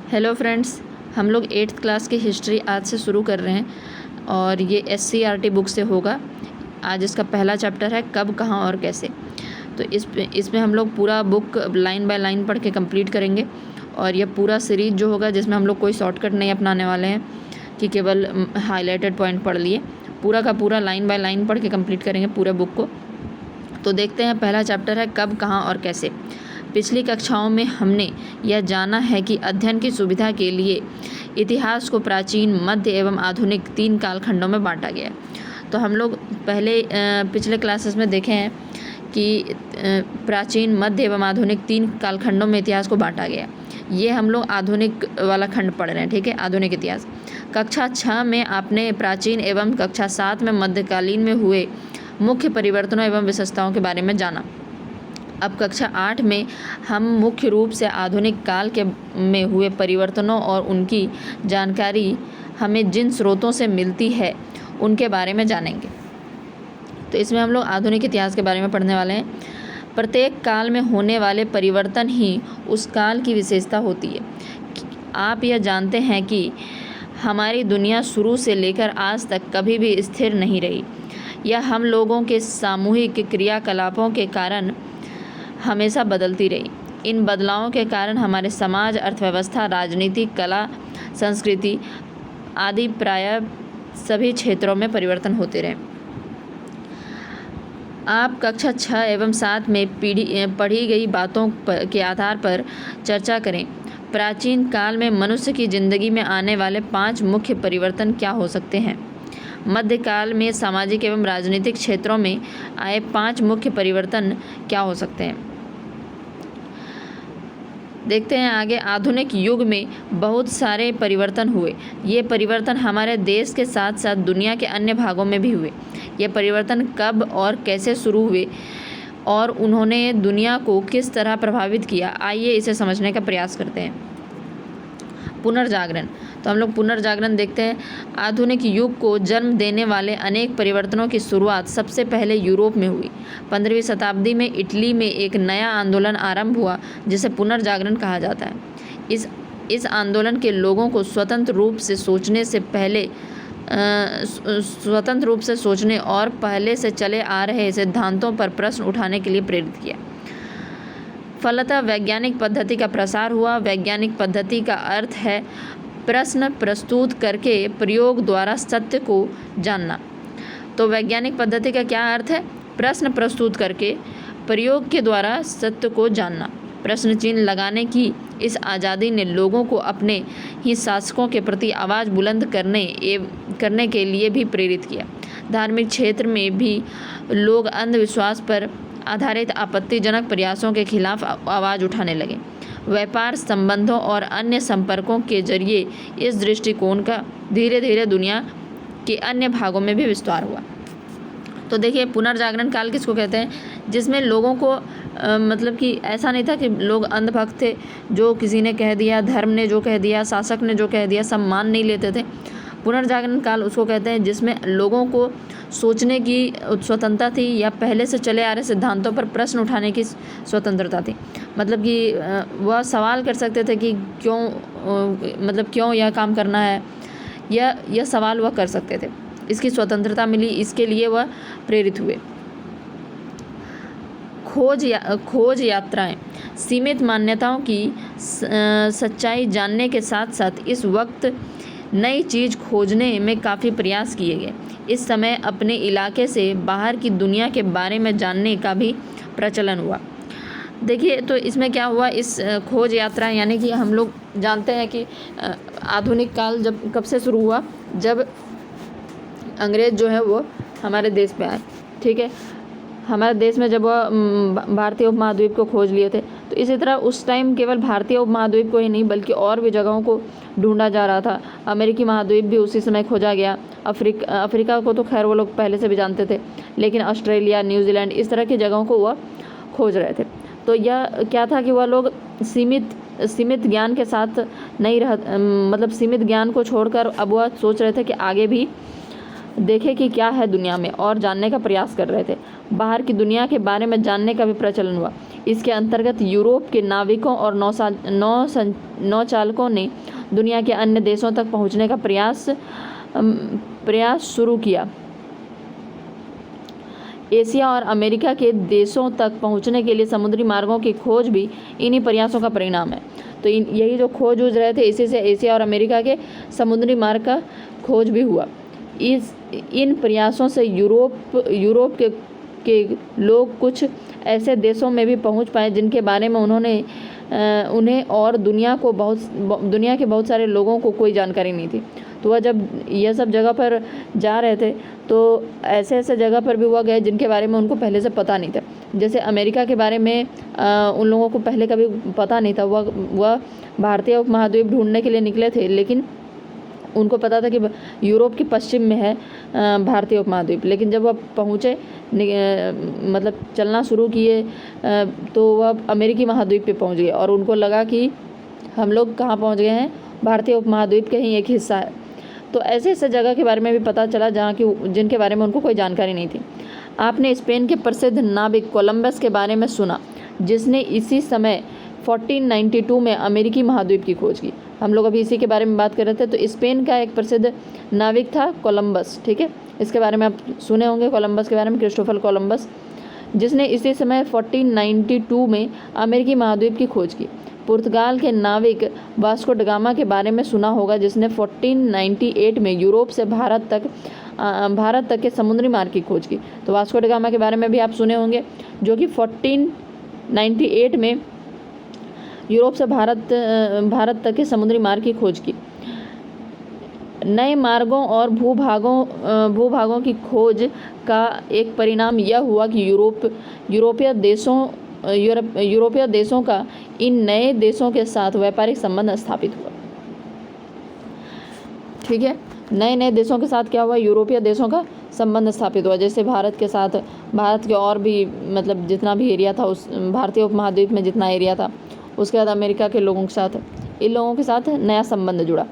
Hello friends, हम लोग 8th class की हिस्ट्री आज से शुरू कर रहे हैं और ये SCERT बुक से होगा। आज इसका पहला चैप्टर है कब, कहाँ और कैसे। तो इसमें हम लोग पूरा बुक लाइन बाय लाइन पढ़ के कंप्लीट करेंगे और यह पूरा सीरीज जो होगा जिसमें हम लोग कोई शॉर्टकट नहीं अपनाने वाले हैं कि केवल हाईलाइटेड पॉइंट पढ़ लिए। पूरा का पूरा लाइन बाय लाइन पढ़ के कंप्लीट करेंगे पूरे बुक को। तो देखते हैं, पहला चैप्टर है कब, कहाँ और कैसे। पिछली कक्षाओं में हमने यह जाना है कि अध्ययन की सुविधा के लिए इतिहास को प्राचीन, मध्य एवं आधुनिक 3 कालखंडों में बांटा गया। तो हम लोग पिछले क्लासेस में देखे हैं कि प्राचीन, मध्य एवं आधुनिक 3 कालखंडों में इतिहास को बांटा गया। ये हम लोग आधुनिक वाला खंड पढ़ रहे हैं, ठीक है, आधुनिक इतिहास। कक्षा 6 में आपने प्राचीन एवं कक्षा 7 में मध्यकालीन में हुए मुख्य परिवर्तनों एवं विशेषताओं के बारे में जाना। अब कक्षा 8 में हम मुख्य रूप से आधुनिक काल में हुए परिवर्तनों और उनकी जानकारी हमें जिन स्रोतों से मिलती है उनके बारे में जानेंगे। तो इसमें हम लोग आधुनिक इतिहास के बारे में पढ़ने वाले हैं। प्रत्येक काल में होने वाले परिवर्तन ही उस काल की विशेषता होती है। आप यह जानते हैं कि हमारी दुनिया शुरू से लेकर आज तक कभी भी स्थिर नहीं रही। यह हम लोगों के सामूहिक क्रियाकलापों के कारण हमेशा बदलती रही। इन बदलावों के कारण हमारे समाज, अर्थव्यवस्था, राजनीति, कला, संस्कृति आदि प्रायः सभी क्षेत्रों में परिवर्तन होते रहे। आप कक्षा 6 एवं 7 में पढ़ी गई बातों के आधार पर चर्चा करें। प्राचीन काल में मनुष्य की जिंदगी में आने वाले 5 मुख्य परिवर्तन क्या हो सकते हैं? मध्यकाल में सामाजिक एवं राजनीतिक क्षेत्रों में आए 5 मुख्य परिवर्तन क्या हो सकते हैं? देखते हैं आगे। आधुनिक युग में बहुत सारे परिवर्तन हुए। ये परिवर्तन हमारे देश के साथ साथ दुनिया के अन्य भागों में भी हुए। ये परिवर्तन कब और कैसे शुरू हुए और उन्होंने दुनिया को किस तरह प्रभावित किया, आइए इसे समझने का प्रयास करते हैं। पुनर्जागरण। तो हम लोग पुनर्जागरण देखते हैं। आधुनिक युग को जन्म देने वाले अनेक परिवर्तनों की शुरुआत सबसे पहले यूरोप में हुई। 15वीं शताब्दी में इटली में एक नया आंदोलन आरंभ हुआ जिसे पुनर्जागरण कहा जाता है। इस आंदोलन के लोगों को स्वतंत्र रूप से सोचने और पहले से चले आ रहे सिद्धांतों पर प्रश्न उठाने के लिए प्रेरित किया। फलतः वैज्ञानिक पद्धति का प्रसार हुआ। वैज्ञानिक पद्धति का अर्थ है प्रश्न प्रस्तुत करके प्रयोग द्वारा सत्य को जानना। तो वैज्ञानिक पद्धति का क्या अर्थ है? प्रश्न प्रस्तुत करके प्रयोग के द्वारा सत्य को जानना। प्रश्न चिन्ह लगाने की इस आज़ादी ने लोगों को अपने ही शासकों के प्रति आवाज़ बुलंद करने के लिए भी प्रेरित किया। धार्मिक क्षेत्र में भी लोग अंधविश्वास पर आधारित आपत्तिजनक प्रयासों के खिलाफ आवाज़ उठाने लगे। व्यापार संबंधों और अन्य संपर्कों के जरिए इस दृष्टिकोण का धीरे धीरे दुनिया के अन्य भागों में भी विस्तार हुआ। तो देखिए, पुनर्जागरण काल किसको कहते हैं? जिसमें लोगों को मतलब कि ऐसा नहीं था कि लोग अंधभक्त थे, जो किसी ने कह दिया, धर्म ने जो कह दिया, शासक ने जो कह दिया, सब मान नहीं लेते थे। पुनर्जागरण काल उसको कहते हैं जिसमें लोगों को सोचने की स्वतंत्रता थी या पहले से चले आ रहे सिद्धांतों पर प्रश्न उठाने की स्वतंत्रता थी। मतलब कि वह सवाल कर सकते थे कि क्यों यह काम करना है, यह सवाल वह कर सकते थे। इसकी स्वतंत्रता मिली, इसके लिए वह प्रेरित हुए। खोज यात्राएं। सीमित मान्यताओं की सच्चाई जानने के साथ साथ इस वक्त नई चीज़ खोजने में काफ़ी प्रयास किए गए। इस समय अपने इलाके से बाहर की दुनिया के बारे में जानने का भी प्रचलन हुआ। देखिए, तो इसमें क्या हुआ, इस खोज यात्रा यानी कि हम लोग जानते हैं कि आधुनिक काल कब से शुरू हुआ? जब अंग्रेज़ जो है वो हमारे देश पे आए, ठीक है। हमारे देश में जब वह भारतीय उपमहाद्वीप को खोज लिए थे, तो इसी तरह उस टाइम केवल भारतीय उपमहाद्वीप को ही नहीं बल्कि और भी जगहों को ढूंढा जा रहा था। अमेरिकी महाद्वीप भी उसी समय खोजा गया। अफ्रीका को तो खैर वो लोग पहले से भी जानते थे, लेकिन ऑस्ट्रेलिया, न्यूजीलैंड, इस तरह की जगहों को वह खोज रहे थे। तो यह क्या था कि वह लोग सीमित ज्ञान के साथ नहीं मतलब सीमित ज्ञान को छोड़कर अब वह सोच रहे थे कि आगे भी देखे कि क्या है दुनिया में और जानने का प्रयास कर रहे थे। बाहर की दुनिया के बारे में जानने का भी प्रचलन हुआ। इसके अंतर्गत यूरोप के नाविकों और नौचालकों ने दुनिया के अन्य देशों तक पहुंचने का प्रयास शुरू किया। एशिया और अमेरिका के देशों तक पहुंचने के लिए समुद्री मार्गों की खोज भी इन्हीं प्रयासों का परिणाम है। तो यही जो खोज उज रहे थे, इसी से एशिया और अमेरिका के समुद्री मार्ग का खोज भी हुआ। इन प्रयासों से यूरोप के लोग कुछ ऐसे देशों में भी पहुंच पाए जिनके बारे में उन्हें और दुनिया के बहुत सारे लोगों को कोई जानकारी नहीं थी। तो वह जब यह सब जगह पर जा रहे थे तो ऐसे जगह पर भी वह गए जिनके बारे में उनको पहले से पता नहीं था। जैसे अमेरिका के बारे में उन लोगों को पहले कभी पता नहीं था। वह भारतीय उपमहाद्वीप ढूंढने के लिए निकले थे, लेकिन उनको पता था कि यूरोप के पश्चिम में है भारतीय उपमहाद्वीप। लेकिन जब वह पहुँचे, मतलब चलना शुरू किए, तो वह अमेरिकी महाद्वीप पे पहुँच गए और उनको लगा कि हम लोग कहाँ पहुँच गए हैं, भारतीय उपमहाद्वीप का ही एक हिस्सा है। तो ऐसे जगह के बारे में भी पता चला जिनके बारे में उनको कोई जानकारी नहीं थी। आपने स्पेन के प्रसिद्ध नाविक कोलंबस के बारे में सुना, जिसने इसी समय 1492 में अमेरिकी महाद्वीप की खोज की। हम लोग अभी इसी के बारे में बात कर रहे थे। तो स्पेन का एक प्रसिद्ध नाविक था कोलंबस, ठीक है। इसके बारे में आप सुने होंगे, कोलंबस के बारे में, क्रिस्टोफर कोलंबस, जिसने इसी समय 1492 में अमेरिकी महाद्वीप की खोज की। पुर्तगाल के नाविक वास्को ड गामा के बारे में सुना होगा, जिसने 1498 में यूरोप से भारत तक के समुद्री मार्ग की खोज की। तो वास्को ड गामा के बारे में भी आप सुने होंगे, जो कि 1498 में यूरोप से भारत तक के समुद्री मार्ग की खोज की। नए मार्गों और भूभागों की खोज का एक परिणाम यह हुआ कि यूरोपीय देशों का इन नए देशों के साथ व्यापारिक संबंध स्थापित हुआ। ठीक है, नए देशों के साथ क्या हुआ, यूरोपीय देशों का संबंध स्थापित हुआ। जैसे भारत के और भी, मतलब जितना भी एरिया था उस भारतीय उपमहाद्वीप में जितना एरिया था, उसके बाद अमेरिका के लोगों के साथ, इन लोगों के साथ नया संबंध जुड़ा।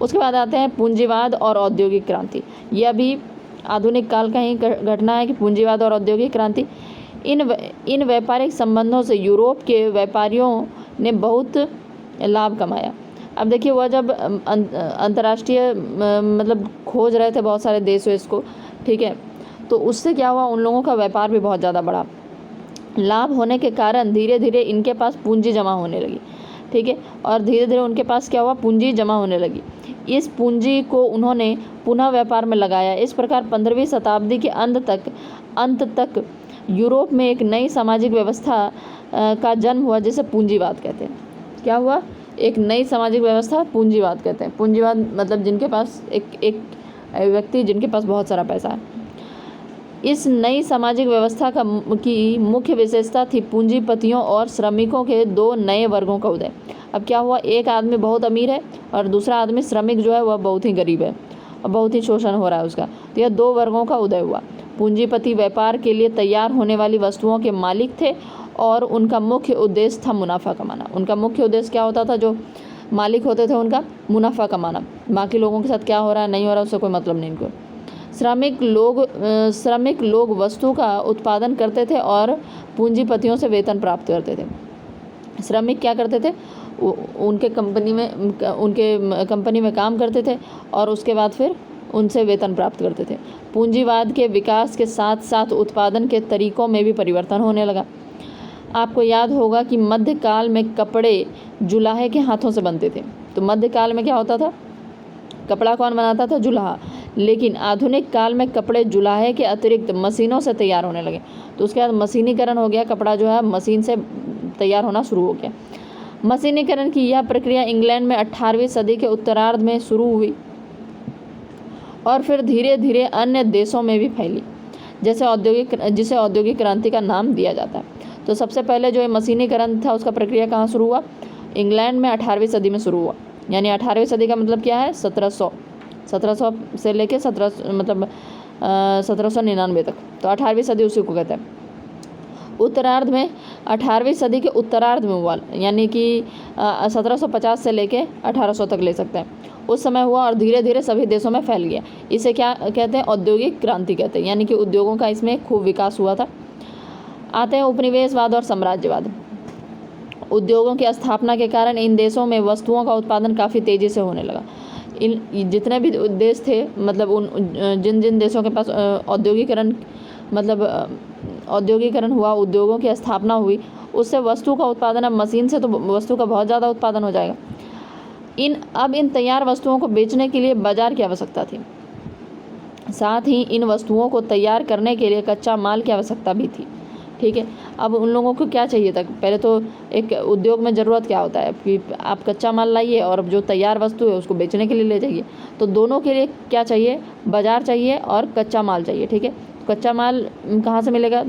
उसके बाद आते हैं पूंजीवाद और औद्योगिक क्रांति। यह भी आधुनिक काल का ही घटना है कि पूंजीवाद और औद्योगिक क्रांति, इन व्यापारिक संबंधों से यूरोप के व्यापारियों ने बहुत लाभ कमाया। अब देखिए, वह जब अंतर्राष्ट्रीय मतलब खोज रहे थे बहुत सारे देशों इसको, ठीक है, तो उससे क्या हुआ, उन लोगों का व्यापार भी बहुत ज़्यादा बढ़ा। लाभ होने के कारण धीरे धीरे इनके पास पूंजी जमा होने लगी, ठीक है, और धीरे धीरे उनके पास क्या हुआ, पूंजी जमा होने लगी। इस पूंजी को उन्होंने पुनः व्यापार में लगाया। इस प्रकार 15वीं शताब्दी के अंत तक यूरोप में एक नई सामाजिक व्यवस्था का जन्म हुआ, जिसे पूंजीवाद कहते हैं। क्या हुआ, एक नई सामाजिक व्यवस्था, पूंजीवाद कहते हैं। पूंजीवाद मतलब जिनके पास एक व्यक्ति जिनके पास बहुत सारा पैसा है। इस नई सामाजिक व्यवस्था की मुख्य विशेषता थी पूंजीपतियों और श्रमिकों के दो नए वर्गों का उदय। अब क्या हुआ, एक आदमी बहुत अमीर है और दूसरा आदमी श्रमिक जो है वह बहुत ही गरीब है और बहुत ही शोषण हो रहा है उसका। तो यह दो वर्गों का उदय हुआ। पूंजीपति व्यापार के लिए तैयार होने वाली वस्तुओं के मालिक थे और उनका मुख्य उद्देश्य था मुनाफा कमाना। उनका मुख्य उद्देश्य क्या होता था, जो मालिक होते थे उनका, मुनाफा कमाना। बाकी लोगों के साथ क्या हो रहा है नहीं हो रहा उससे कोई मतलब नहीं इनको। श्रमिक लोग वस्तु का उत्पादन करते थे और पूंजीपतियों से वेतन प्राप्त करते थे। श्रमिक क्या करते थे, उनके कंपनी में काम करते थे और उसके बाद फिर उनसे वेतन प्राप्त करते थे। पूंजीवाद के विकास के साथ साथ उत्पादन के तरीकों में भी परिवर्तन होने लगा। आपको याद होगा कि मध्यकाल में कपड़े जुलाहे के हाथों से बनते थे। तो मध्यकाल में क्या होता था, कपड़ा कौन बनाता था, जुलाहा। लेकिन आधुनिक काल में कपड़े जुलाहे के अतिरिक्त मशीनों से तैयार होने लगे। तो उसके बाद मशीनीकरण हो गया, कपड़ा जो है मशीन से तैयार होना शुरू हो गया। मशीनीकरण की यह प्रक्रिया इंग्लैंड में 18वीं सदी के उत्तरार्ध में शुरू हुई और फिर धीरे धीरे अन्य देशों में भी फैली, जिसे औद्योगिक क्रांति का नाम दिया जाता है। तो सबसे पहले जो मशीनीकरण था उसका प्रक्रिया कहाँ शुरू हुआ, इंग्लैंड में 18वीं सदी में शुरू हुआ। यानी 18वीं सदी का मतलब क्या है, 1700 से लेके 1799 तक। तो 18वीं सदी उसी को कहते हैं। उत्तरार्ध में 18वीं सदी के उत्तरार्ध में हुआ, यानी कि 1750 से लेके 1800 तक ले सकते हैं, उस समय हुआ और धीरे धीरे सभी देशों में फैल गया। इसे क्या कहते हैं, औद्योगिक क्रांति कहते हैं। यानी कि उद्योगों का इसमें खूब विकास हुआ था। आते हैं उपनिवेशवाद और साम्राज्यवाद। उद्योगों की स्थापना के कारण इन देशों में वस्तुओं का उत्पादन काफ़ी तेज़ी से होने लगा। इन जितने भी देश थे, मतलब उन जिन जिन देशों के पास औद्योगिकरण हुआ, उद्योगों की स्थापना हुई, उससे वस्तु का उत्पादन, अब मशीन से तो वस्तु का बहुत ज़्यादा उत्पादन हो जाएगा। अब इन तैयार वस्तुओं को बेचने के लिए बाजार की आवश्यकता थी। साथ ही इन वस्तुओं को तैयार करने के लिए कच्चा माल की आवश्यकता भी थी। ठीक है, अब उन लोगों को क्या चाहिए था? पहले तो एक उद्योग में ज़रूरत क्या होता है कि आप कच्चा माल लाइए और जो तैयार वस्तु है उसको बेचने के लिए ले जाइए। तो दोनों के लिए क्या चाहिए? बाजार चाहिए और कच्चा माल चाहिए। ठीक है, कच्चा माल कहाँ से मिलेगा?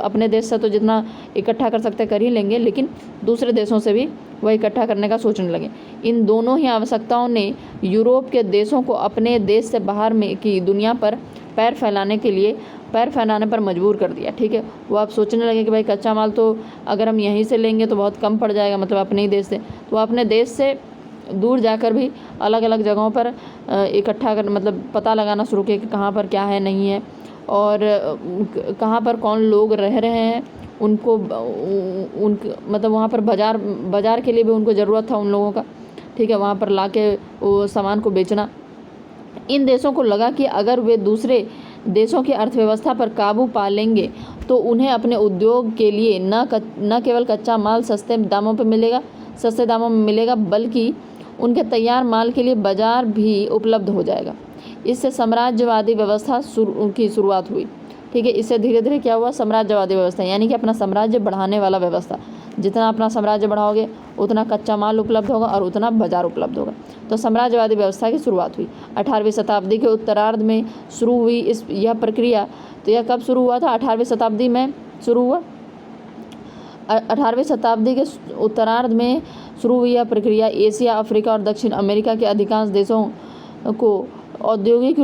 अपने देश से तो जितना इकट्ठा कर सकते कर ही लेंगे, लेकिन दूसरे देशों से भी वह इकट्ठा करने का सोचने लगे। इन दोनों ही आवश्यकताओं ने यूरोप के देशों को अपने देश से बाहर में की दुनिया पर पैर फैलाने पर मजबूर कर दिया। ठीक है, वो आप सोचने लगे कि भाई कच्चा माल तो अगर हम यहीं से लेंगे तो बहुत कम पड़ जाएगा, मतलब अपने ही देश से। तो अपने देश से दूर जाकर भी अलग अलग जगहों पर इकट्ठा कर, मतलब पता लगाना शुरू किया कि कहाँ पर क्या है, नहीं है, और कहाँ पर कौन लोग रह रहे हैं। उनको मतलब वहाँ पर बाजार के लिए भी उनको ज़रूरत था उन लोगों का। ठीक है, वहाँ पर लाके वो सामान को बेचना। इन देशों को लगा कि अगर वे दूसरे देशों की अर्थव्यवस्था पर काबू पा लेंगे तो उन्हें अपने उद्योग के लिए न केवल कच्चा माल सस्ते दामों में मिलेगा, बल्कि उनके तैयार माल के लिए बाजार भी उपलब्ध हो जाएगा। इससे साम्राज्यवादी व्यवस्था की शुरुआत हुई। ठीक है, इससे धीरे धीरे क्या हुआ? साम्राज्यवादी व्यवस्था, यानी कि अपना साम्राज्य बढ़ाने वाला व्यवस्था। जितना अपना साम्राज्य बढ़ाओगे उतना कच्चा माल उपलब्ध होगा और उतना बाजार उपलब्ध होगा। तो साम्राज्यवादी व्यवस्था की शुरुआत हुई। 18वीं शताब्दी के उत्तरार्ध में शुरू हुई यह प्रक्रिया। तो यह कब शुरू हुआ था? 18वीं शताब्दी में शुरू हुआ। 18वीं शताब्दी के उत्तरार्ध में शुरू हुई यह प्रक्रिया एशिया, अफ्रीका और दक्षिण अमेरिका के अधिकांश देशों को औद्योगिक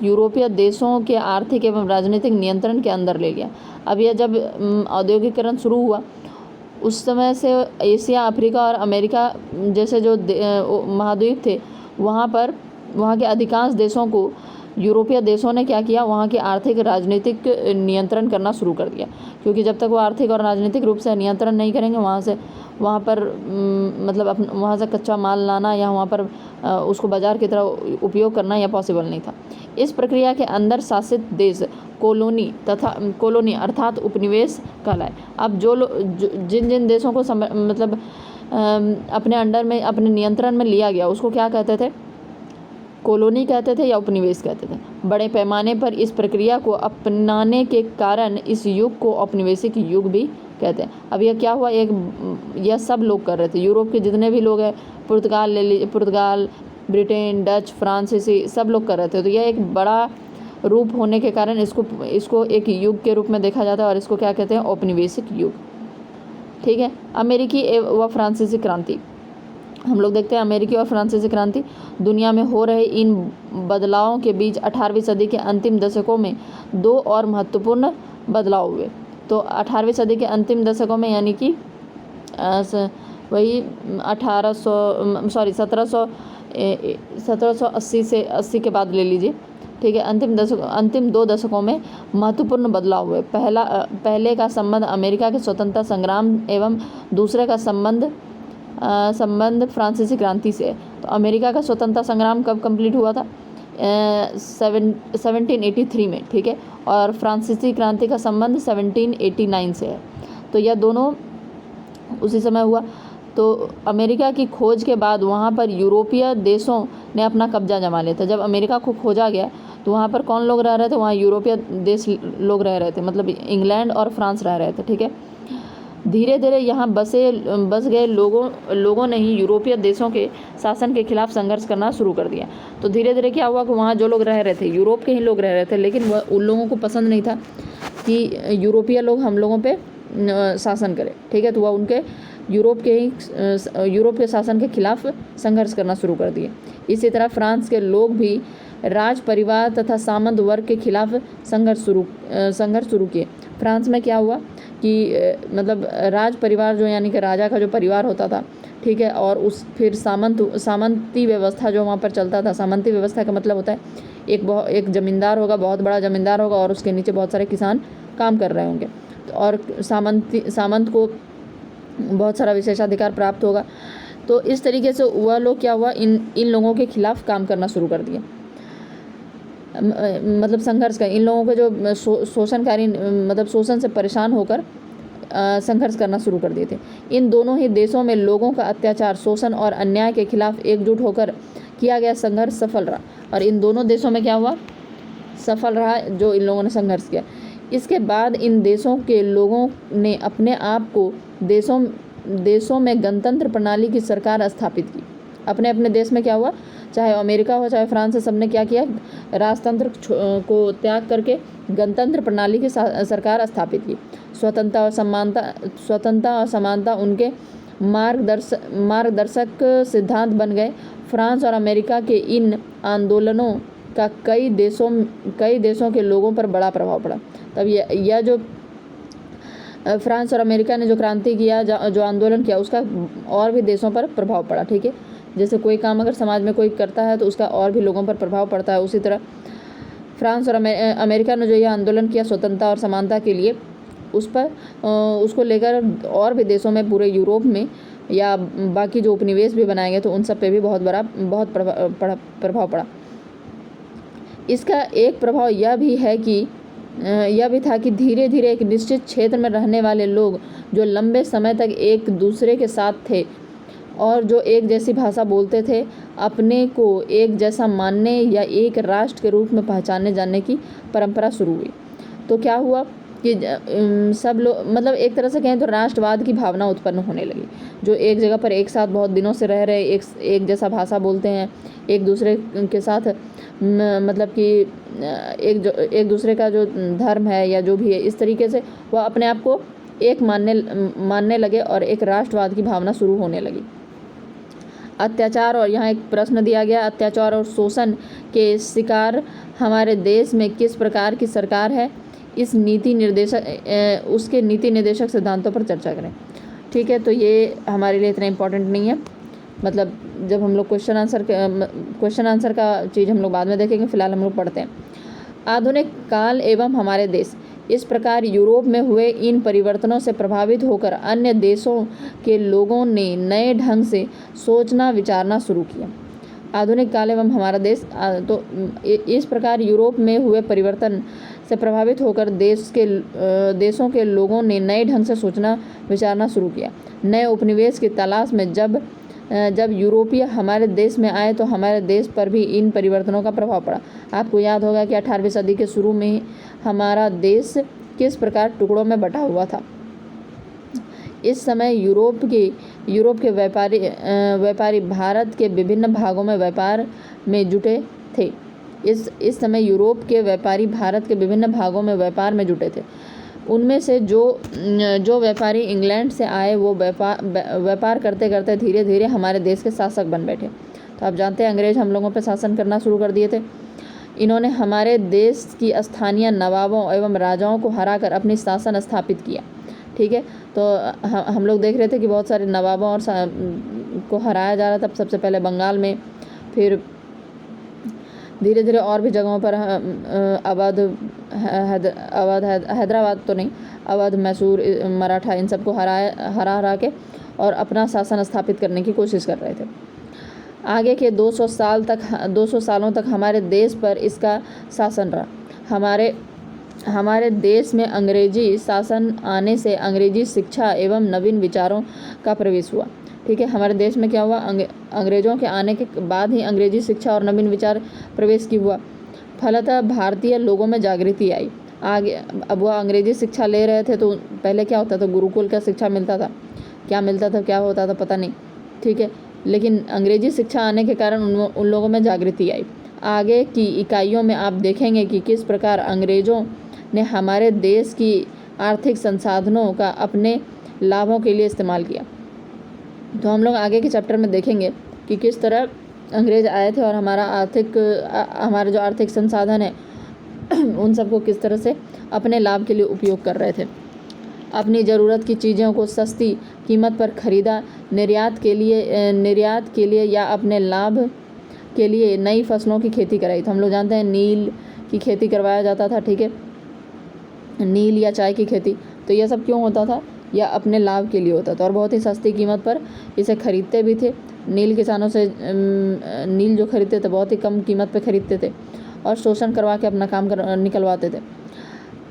यूरोपीय देशों के आर्थिक एवं राजनीतिक नियंत्रण के अंदर ले लिया। अब यह जब औद्योगिकरण शुरू हुआ, उस समय से एशिया, अफ्रीका और अमेरिका जैसे जो महाद्वीप थे, वहाँ के अधिकांश देशों को यूरोपीय देशों ने क्या किया? वहाँ के आर्थिक राजनीतिक नियंत्रण करना शुरू कर दिया। क्योंकि जब तक वो आर्थिक और राजनीतिक रूप से नियंत्रण नहीं करेंगे, वहाँ पर मतलब वहाँ से कच्चा माल लाना या वहाँ पर उसको बाजार की तरह उपयोग करना यह पॉसिबल नहीं था। इस प्रक्रिया के अंदर शासित देश कॉलोनी अर्थात उपनिवेश कहलाए। अब जिन देशों को मतलब अपने अंडर में, अपने नियंत्रण में लिया गया, उसको क्या कहते थे? कॉलोनी कहते थे या उपनिवेश कहते थे। बड़े पैमाने पर इस प्रक्रिया को अपनाने के कारण इस युग को औपनिवेशिक युग भी कहते हैं। अब यह क्या हुआ? यह सब लोग कर रहे थे। यूरोप के जितने भी लोग हैं, पुर्तगाल, ब्रिटेन, डच, फ्रांसीसी, सब लोग कर रहे थे। तो यह एक बड़ा रूप होने के कारण इसको एक युग के रूप में देखा जाता है और इसको क्या कहते हैं? औपनिवेशिक युग। ठीक है, अमेरिकी व फ्रांसीसी क्रांति। हम लोग देखते हैं अमेरिकी और फ्रांसीसी क्रांति। दुनिया में हो रहे इन बदलावों के बीच 18वीं सदी के अंतिम दशकों में दो और महत्वपूर्ण बदलाव हुए। तो 18वीं सदी के अंतिम दशकों में, यानी कि वही 1780 से 80 के बाद ले लीजिए। ठीक है, अंतिम 2 दशकों में महत्वपूर्ण बदलाव हुए। पहले का संबंध अमेरिका के स्वतंत्रता संग्राम एवं दूसरे का संबंध फ्रांसीसी क्रांति से है। तो अमेरिका का स्वतंत्रता संग्राम कब कंप्लीट हुआ था? 1783 में। ठीक है, और फ्रांसीसी क्रांति का संबंध 1789 से है। तो यह दोनों उसी समय हुआ। तो अमेरिका की खोज के बाद वहाँ पर यूरोपीय देशों ने अपना कब्जा जमा लिया था। जब अमेरिका को खोजा गया तो वहाँ पर कौन लोग रह रहे थे? वहाँ यूरोपीय देश लोग रह रहे थे, मतलब इंग्लैंड और फ्रांस रह रहे थे। ठीक है, धीरे धीरे यहाँ बस गए लोगों ने ही यूरोपीय देशों के शासन के खिलाफ संघर्ष करना शुरू कर दिया। तो धीरे धीरे क्या हुआ कि वहाँ जो लोग रह रहे थे, यूरोप के ही लोग रह रहे थे, लेकिन उन लोगों को पसंद नहीं था कि यूरोपीय लोग हम लोगों पे शासन करें। ठीक है, तो वह उनके यूरोप के शासन के खिलाफ संघर्ष करना शुरू कर दिए। इसी तरह फ्रांस के लोग भी राज परिवार तथा सामंत वर्ग के खिलाफ संघर्ष शुरू किए। फ्रांस में क्या हुआ कि मतलब राज परिवार जो, यानी कि राजा का जो परिवार होता था, ठीक है, और फिर सामंती व्यवस्था जो वहाँ पर चलता था। सामंती व्यवस्था का मतलब होता है एक जमींदार होगा, बहुत बड़ा जमींदार होगा, और उसके नीचे बहुत सारे किसान काम कर रहे होंगे। और सामंत को बहुत सारा विशेषाधिकार प्राप्त होगा। तो इस तरीके से वह लोग क्या हुआ, इन लोगों के खिलाफ काम करना शुरू कर दिया, मतलब संघर्ष कर, इन लोगों के जो शोषणकारी मतलब शोषण से परेशान होकर संघर्ष करना शुरू कर दिए थे। इन दोनों ही देशों में लोगों का अत्याचार, शोषण और अन्याय के खिलाफ एकजुट होकर किया गया संघर्ष सफल रहा। और इन दोनों देशों में क्या हुआ, सफल रहा जो इन लोगों ने संघर्ष किया। इसके बाद इन देशों के लोगों ने अपने आप को देशों में गणतंत्र प्रणाली की सरकार स्थापित की। अपने अपने देश में क्या हुआ, चाहे अमेरिका हो चाहे फ्रांस हो, सबने क्या किया, राजतंत्र को त्याग करके गणतंत्र प्रणाली की सरकार स्थापित की। स्वतंत्रता और समानता उनके मार्गदर्शक सिद्धांत बन गए। फ्रांस और अमेरिका के इन आंदोलनों का कई देशों के लोगों पर बड़ा प्रभाव पड़ा। तब यह जो फ्रांस और अमेरिका ने जो क्रांति किया, जो आंदोलन किया, उसका और भी देशों पर प्रभाव पड़ा। ठीक है, जैसे कोई काम अगर समाज में कोई करता है तो उसका और भी लोगों पर प्रभाव पड़ता है। उसी तरह फ्रांस और अमेरिका ने जो यह आंदोलन किया स्वतंत्रता और समानता के लिए, उसको लेकर और भी देशों में, पूरे यूरोप में या बाकी जो उपनिवेश भी बनाए गए तो उन सब पे भी बहुत प्रभाव पड़ा। इसका एक प्रभाव यह भी था कि धीरे धीरे एक निश्चित क्षेत्र में रहने वाले लोग जो लंबे समय तक एक दूसरे के साथ थे और जो एक जैसी भाषा बोलते थे, अपने को एक जैसा मानने या एक राष्ट्र के रूप में पहचाने जाने की परंपरा शुरू हुई। तो क्या हुआ कि सब लोग, मतलब एक तरह से कहें तो राष्ट्रवाद की भावना उत्पन्न होने लगी। जो एक जगह पर एक साथ बहुत दिनों से रह रहे, एक जैसा भाषा बोलते हैं, एक दूसरे के साथ मतलब कि एक दूसरे का जो धर्म है या जो भी है, इस तरीके से वह अपने आप को एक मानने लगे और एक राष्ट्रवाद की भावना शुरू होने लगी। अत्याचार, और यहाँ एक प्रश्न दिया गया, अत्याचार और शोषण के शिकार हमारे देश में किस प्रकार की सरकार है, उसके नीति निर्देशक सिद्धांतों पर चर्चा करें। ठीक है, तो ये हमारे लिए इतना इम्पोर्टेंट नहीं है, मतलब जब हम लोग क्वेश्चन आंसर का चीज़ हम लोग बाद में देखेंगे, फिलहाल हम लोग पढ़ते हैं। आधुनिक काल एवं हमारे देश। इस प्रकार यूरोप में हुए इन परिवर्तनों से प्रभावित होकर अन्य देशों के लोगों ने नए ढंग से सोचना विचारना शुरू किया। आधुनिक काल एवं हमारा देश, तो इस प्रकार यूरोप में हुए परिवर्तन से प्रभावित होकर देशों के लोगों ने नए ढंग से सोचना विचारना शुरू किया। नए उपनिवेश की तलाश में जब यूरोपीय हमारे देश में आए तो हमारे देश पर भी इन परिवर्तनों का प्रभाव पड़ा। आपको याद होगा कि 18वीं सदी के शुरू में ही हमारा देश किस प्रकार टुकड़ों में बटा हुआ था। इस समय यूरोप के व्यापारी भारत के विभिन्न भागों में व्यापार में जुटे थे। इस समय यूरोप के व्यापारी भारत के विभिन्न भागों में व्यापार में जुटे थे। उनमें से जो व्यापारी इंग्लैंड से आए वो व्यापार करते करते धीरे धीरे हमारे देश के शासक बन बैठे। तो आप जानते हैं अंग्रेज हम लोगों पर शासन करना शुरू कर दिए थे। इन्होंने हमारे देश की स्थानीय नवाबों एवं राजाओं को हराकर अपनी शासन स्थापित किया। ठीक है, तो हम लोग देख रहे थे कि बहुत सारे नवाबों और को हराया जा रहा था। सबसे पहले बंगाल में, फिर धीरे धीरे और भी जगहों पर हैदराबाद तो नहीं, अवध, मैसूर, मराठा, इन सबको हरा के और अपना शासन स्थापित करने की कोशिश कर रहे थे। आगे के 200 सालों तक हमारे देश पर इसका शासन रहा। हमारे देश में अंग्रेजी शासन आने से अंग्रेजी शिक्षा एवं नवीन विचारों का प्रवेश हुआ। ठीक है, हमारे देश में क्या हुआ, अंग्रेजों के आने के बाद ही अंग्रेजी शिक्षा और नवीन विचार प्रवेश की हुआ। फलतः भारतीय लोगों में जागृति आई। आगे अब वह अंग्रेजी शिक्षा ले रहे थे तो पहले क्या होता था, गुरुकुल का शिक्षा मिलता था, क्या होता था पता नहीं। ठीक है, लेकिन अंग्रेजी शिक्षा आने के कारण उन लोगों में जागृति आई। आगे की इकाइयों में आप देखेंगे कि किस प्रकार अंग्रेज़ों ने हमारे देश की आर्थिक संसाधनों का अपने लाभों के लिए इस्तेमाल किया। तो हम लोग आगे के चैप्टर में देखेंगे कि किस तरह अंग्रेज आए थे और हमारे जो आर्थिक संसाधन है उन सबको किस तरह से अपने लाभ के लिए उपयोग कर रहे थे। अपनी ज़रूरत की चीज़ों को सस्ती कीमत पर खरीदा, निर्यात के लिए या अपने लाभ के लिए नई फसलों की खेती कराई। तो हम लोग जानते हैं नील की खेती करवाया जाता था। ठीक है, नील या चाय की खेती। तो यह सब क्यों होता था? यह अपने लाभ के लिए होता था और बहुत ही सस्ती कीमत पर इसे खरीदते भी थे। नील किसानों से नील जो खरीदते थे बहुत ही कम कीमत पर खरीदते थे और शोषण करवा के अपना काम निकलवाते थे।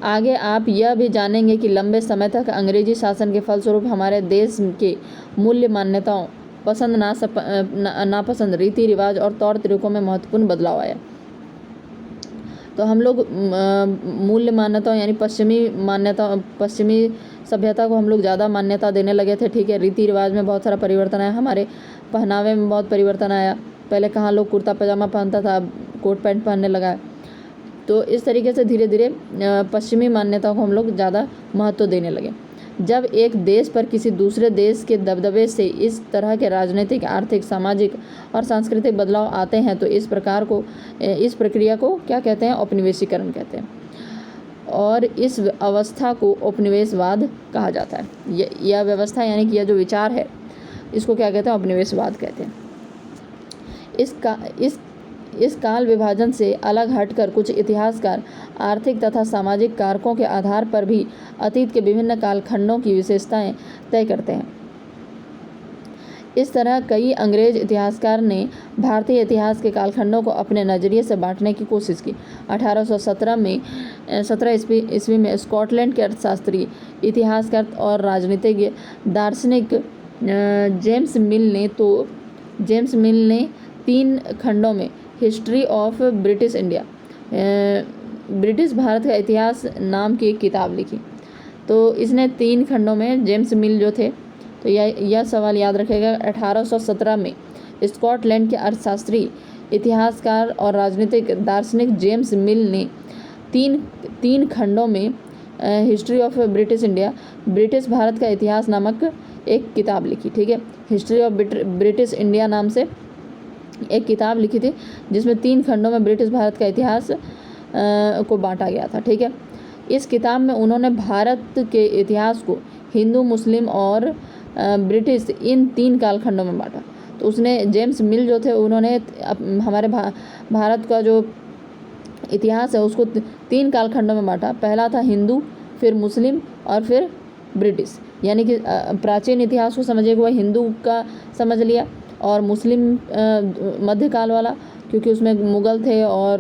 आगे आप यह भी जानेंगे कि लंबे समय तक अंग्रेजी शासन के फलस्वरूप हमारे देश के मूल्य मान्यताओं, पसंद नापसंद, रीति रिवाज और तौर तरीकों में महत्वपूर्ण बदलाव आया। तो हम लोग मूल्य मान्यताओं यानी पश्चिमी सभ्यता को हम लोग ज़्यादा मान्यता देने लगे थे। ठीक है, रीति रिवाज में बहुत सारा परिवर्तन आया, हमारे पहनावे में बहुत परिवर्तन आया। पहले कहाँ लोग कुर्ता पजामा पहनता था, अब कोट पैंट पहनने लगा है। तो इस तरीके से धीरे धीरे पश्चिमी मान्यताओं को हम लोग ज़्यादा महत्व देने लगे। जब एक देश पर किसी दूसरे देश के दबदबे से इस तरह के राजनीतिक, आर्थिक, सामाजिक और सांस्कृतिक बदलाव आते हैं तो इस प्रक्रिया को क्या कहते हैं? औपनिवेशीकरण कहते हैं। और इस अवस्था को उपनिवेशवाद कहा जाता है। यह व्यवस्था यानी कि यह जो विचार है इसको क्या कहते हैं? उपनिवेशवाद कहते हैं। इस काल विभाजन से अलग हटकर कुछ इतिहासकार आर्थिक तथा सामाजिक कारकों के आधार पर भी अतीत के विभिन्न कालखंडों की विशेषताएं तय करते हैं। इस तरह कई अंग्रेज इतिहासकार ने भारतीय इतिहास के कालखंडों को अपने नज़रिए से बांटने की कोशिश की। 1817 ईस्वी में स्कॉटलैंड के अर्थशास्त्री, इतिहासकार और राजनीतिज्ञ दार्शनिक जेम्स मिल ने 3 खंडों में history of British India, British Bharat का इतिहास नाम की एक किताब लिखी। तो इसने 3 खंडों में, जेम्स मिल जो थे, तो यह सवाल याद रखेगा, 1817 में स्कॉटलैंड के अर्थशास्त्री, इतिहासकार और राजनीतिक दार्शनिक जेम्स मिल ने 3 खंडों में history of British India, British Bharat का इतिहास नामक एक किताब लिखी। ठीक है, हिस्ट्री ऑफ ब्रिटिश इंडिया नाम से एक किताब लिखी थी जिसमें 3 खंडों में ब्रिटिश भारत का इतिहास को बांटा गया था। ठीक है, इस किताब में उन्होंने भारत के इतिहास को हिंदू, मुस्लिम और ब्रिटिश इन 3 कालखंडों में बांटा। तो उसने, जेम्स मिल जो थे, उन्होंने हमारे भारत का जो इतिहास है उसको 3 कालखंडों में बांटा। पहला था हिंदू, फिर मुस्लिम और फिर ब्रिटिश। यानी कि प्राचीन इतिहास को समझिए कि वह हिंदू का समझ लिया, और मुस्लिम मध्यकाल वाला, क्योंकि उसमें मुग़ल थे और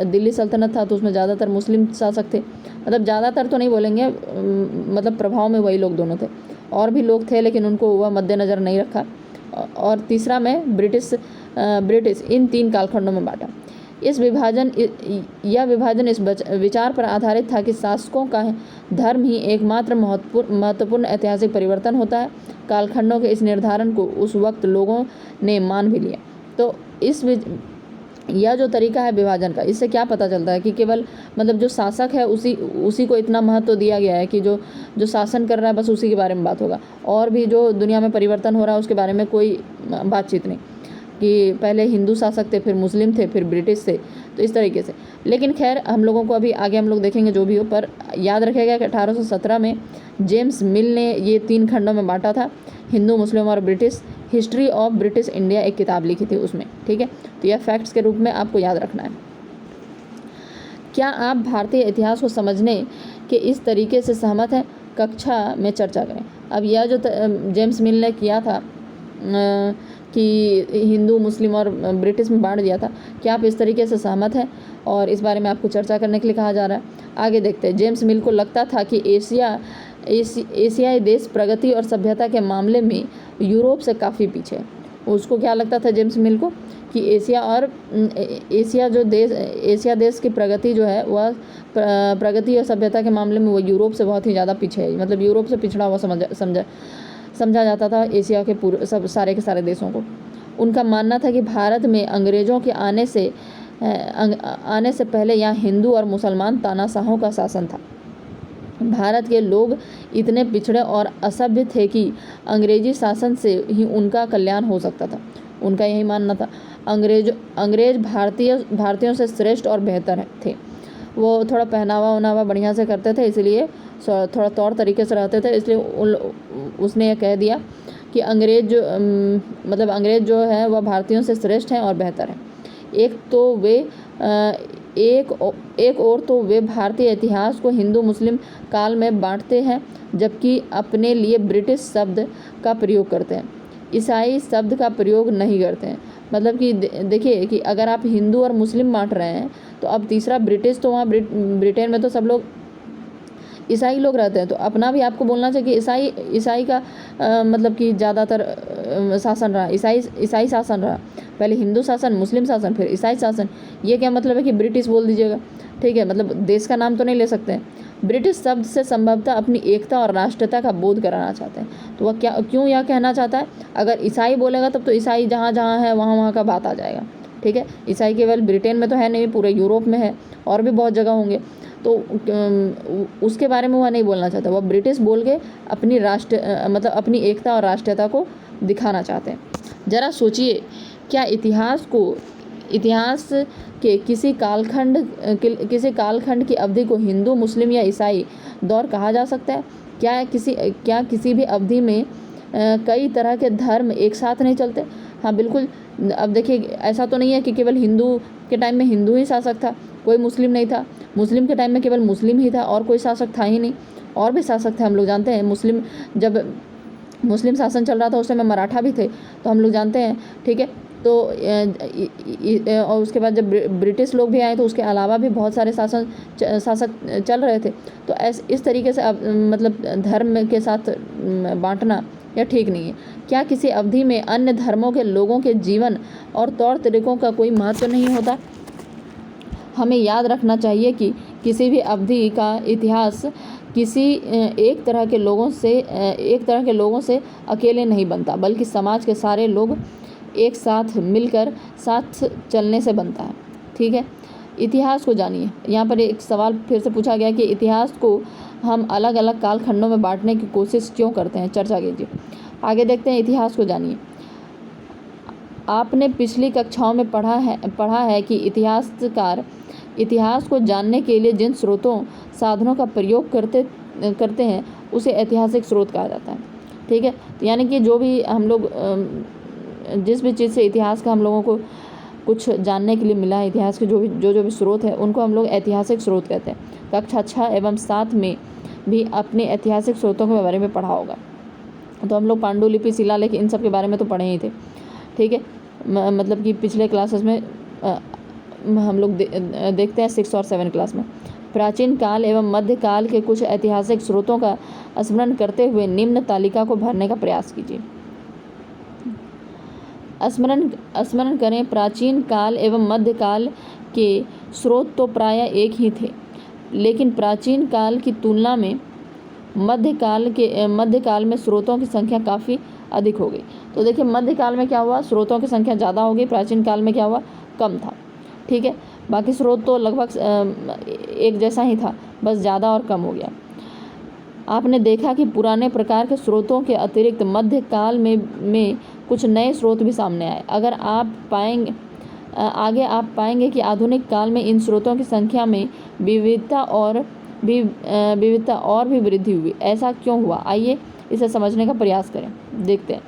दिल्ली सल्तनत था तो उसमें ज़्यादातर मुस्लिम शासक थे। मतलब ज़्यादातर तो नहीं बोलेंगे, मतलब प्रभाव में वही लोग दोनों थे, और भी लोग थे लेकिन उनको वह मद्देनज़र नहीं रखा। और तीसरा में ब्रिटिश इन 3 कालखंडों में बांटा। यह विभाजन इस विचार पर आधारित था कि शासकों का धर्म ही एकमात्र महत्वपूर्ण ऐतिहासिक परिवर्तन होता है। कालखंडों के इस निर्धारण को उस वक्त लोगों ने मान भी लिया। तो यह जो तरीका है विभाजन का, इससे क्या पता चलता है कि केवल मतलब जो शासक है उसी को इतना महत्व दिया गया है कि जो शासन कर रहा है बस उसी के बारे में बात होगा, और भी जो दुनिया में परिवर्तन हो रहा है उसके बारे में कोई बातचीत नहीं, कि पहले हिंदू शासक थे, फिर मुस्लिम थे, फिर ब्रिटिश थे, तो इस तरीके से। लेकिन खैर हम लोगों को अभी आगे हम लोग देखेंगे जो भी हो, पर याद रखेगा कि 1817 में जेम्स मिल ने ये 3 खंडों में बांटा था, हिंदू, मुस्लिम और British. History of British India एक किताब लिखी थी उसमें। ठीक है, तो यह फैक्ट्स के रूप में आपको याद रखना है। क्या आप भारतीय इतिहास को समझने के इस तरीके से सहमत हैं? कक्षा में चर्चा करें। अब यह जो जेम्स मिल ने किया था कि हिंदू, मुस्लिम और ब्रिटिश में बांट दिया था, क्या आप इस तरीके से सहमत हैं? और इस बारे में आपको चर्चा करने के लिए कहा जा रहा है। आगे देखते हैं। जेम्स मिल को लगता था कि एशियाई देश प्रगति और सभ्यता के मामले में यूरोप से काफ़ी पीछे है। उसको क्या लगता था जेम्स मिल को कि एशिया देश की प्रगति जो है वह प्रगति और सभ्यता के मामले में वो यूरोप से बहुत ही ज़्यादा पीछे है। मतलब यूरोप से पिछड़ा हुआ समझा जाता था एशिया के सारे के सारे देशों को। उनका मानना था कि भारत में अंग्रेज़ों के आने से पहले यहाँ हिंदू और मुसलमान तानाशाहों का शासन था। भारत के लोग इतने पिछड़े और असभ्य थे कि अंग्रेजी शासन से ही उनका कल्याण हो सकता था। उनका यही मानना था। अंग्रेज भारतीयों से श्रेष्ठ और बेहतर थे। वो थोड़ा पहनावा बढ़िया से करते थे, इसलिए थोड़ा तौर तरीके से रहते थे, इसलिए उसने ये कह दिया कि अंग्रेज जो है वह भारतीयों से श्रेष्ठ हैं और बेहतर हैं। एक तो वे एक और तो वे भारतीय इतिहास को हिंदू मुस्लिम काल में बांटते हैं, जबकि अपने लिए ब्रिटिश शब्द का प्रयोग करते हैं, ईसाई शब्द का प्रयोग नहीं करते हैं। मतलब कि देखिए कि अगर आप हिंदू और मुस्लिम बांट रहे हैं, तो अब तीसरा ब्रिटिश, तो वहाँ ब्रिटेन में तो सब लोग ईसाई लोग रहते हैं, तो अपना भी आपको बोलना चाहिए कि ईसाई का मतलब कि ज़्यादातर शासन रहा, ईसाई शासन रहा। पहले हिंदू शासन, मुस्लिम शासन, फिर ईसाई शासन। ये क्या मतलब है कि ब्रिटिश बोल दीजिएगा, ठीक है, मतलब देश का नाम तो नहीं ले सकते हैं। ब्रिटिश शब्द से संभवतः अपनी एकता और राष्ट्रीयता का बोध कराना चाहते हैं। तो वह क्यों यह कहना चाहता है? अगर ईसाई बोलेगा तब तो ईसाई जहाँ जहाँ है वहाँ वहाँ का बात आ जाएगा, ठीक है। ईसाई केवल ब्रिटेन में तो है नहीं, पूरे यूरोप में है और भी बहुत जगह होंगे, तो उसके बारे में वह नहीं बोलना चाहता। वह ब्रिटिश बोल के अपनी मतलब अपनी एकता और राष्ट्रीयता को दिखाना चाहते हैं। ज़रा सोचिए, क्या इतिहास के किसी कालखंड की अवधि को हिंदू, मुस्लिम या ईसाई दौर कहा जा सकता है? क्या किसी भी अवधि में कई तरह के धर्म एक साथ नहीं चलते? हाँ बिल्कुल। अब देखिए, ऐसा तो नहीं है कि केवल हिंदू के टाइम में हिंदू ही शासक था, कोई मुस्लिम नहीं था। मुस्लिम के टाइम में केवल मुस्लिम ही था और कोई शासक था ही नहीं, और भी शासक थे। हम लोग जानते हैं जब मुस्लिम शासन चल रहा था उस समय मराठा भी थे, तो हम लोग जानते हैं, ठीक है। तो और उसके बाद जब ब्रिटिश लोग भी आए तो उसके अलावा भी बहुत सारे शासक चल रहे थे। तो इस तरीके से मतलब धर्म के साथ बांटना यह ठीक नहीं है। क्या किसी अवधि में अन्य धर्मों के लोगों के जीवन और तौर तरीकों का कोई महत्व नहीं होता? हमें याद रखना चाहिए कि किसी भी अवधि का इतिहास किसी एक तरह के लोगों से अकेले नहीं बनता, बल्कि समाज के सारे लोग एक साथ मिलकर साथ चलने से बनता है, ठीक है। इतिहास को जानिए। यहाँ पर एक सवाल फिर से पूछा गया कि इतिहास को हम अलग अलग कालखंडों में बांटने की कोशिश क्यों करते हैं, चर्चा कीजिए। आगे देखते हैं, इतिहास को जानिए। आपने पिछली कक्षाओं में पढ़ा है कि इतिहासकार इतिहास को जानने के लिए जिन स्रोतों साधनों का प्रयोग करते हैं उसे ऐतिहासिक स्रोत कहा जाता है, ठीक है। यानी कि जो भी हम लोग जिस भी चीज़ से इतिहास का हम लोगों को कुछ जानने के लिए मिला है, इतिहास के जो भी स्रोत है उनको हम लोग ऐतिहासिक स्रोत कहते हैं। कक्षा 6 एवं 7 में भी अपने ऐतिहासिक स्रोतों के बारे में पढ़ा होगा। तो हम लोग पांडुलिपि, शिलालेख, इन सब के बारे में तो पढ़े ही थे, ठीक है। मतलब कि पिछले क्लासेस में हम लोग देखते हैं 6 और 7 क्लास में। प्राचीन काल एवं मध्यकाल के कुछ ऐतिहासिक स्रोतों का स्मरण करते हुए निम्न तालिका को भरने का प्रयास कीजिए। स्मरण करें, प्राचीन काल एवं मध्यकाल के स्रोत तो प्रायः एक ही थे, लेकिन प्राचीन काल की तुलना में मध्यकाल में स्रोतों की संख्या काफ़ी अधिक हो गई। तो देखिए, मध्यकाल में क्या हुआ, स्रोतों की संख्या ज़्यादा हो गई, प्राचीन काल में क्या हुआ, कम था, ठीक है। बाकी स्रोत तो लगभग एक जैसा ही था, बस ज़्यादा और कम हो गया। आपने देखा कि पुराने प्रकार के स्रोतों के अतिरिक्त मध्यकाल में कुछ नए स्रोत भी सामने आए। आगे आप पाएंगे कि आधुनिक काल में इन स्रोतों की संख्या में विविधता और भी वृद्धि हुई। ऐसा क्यों हुआ, आइए इसे समझने का प्रयास करें, देखते हैं।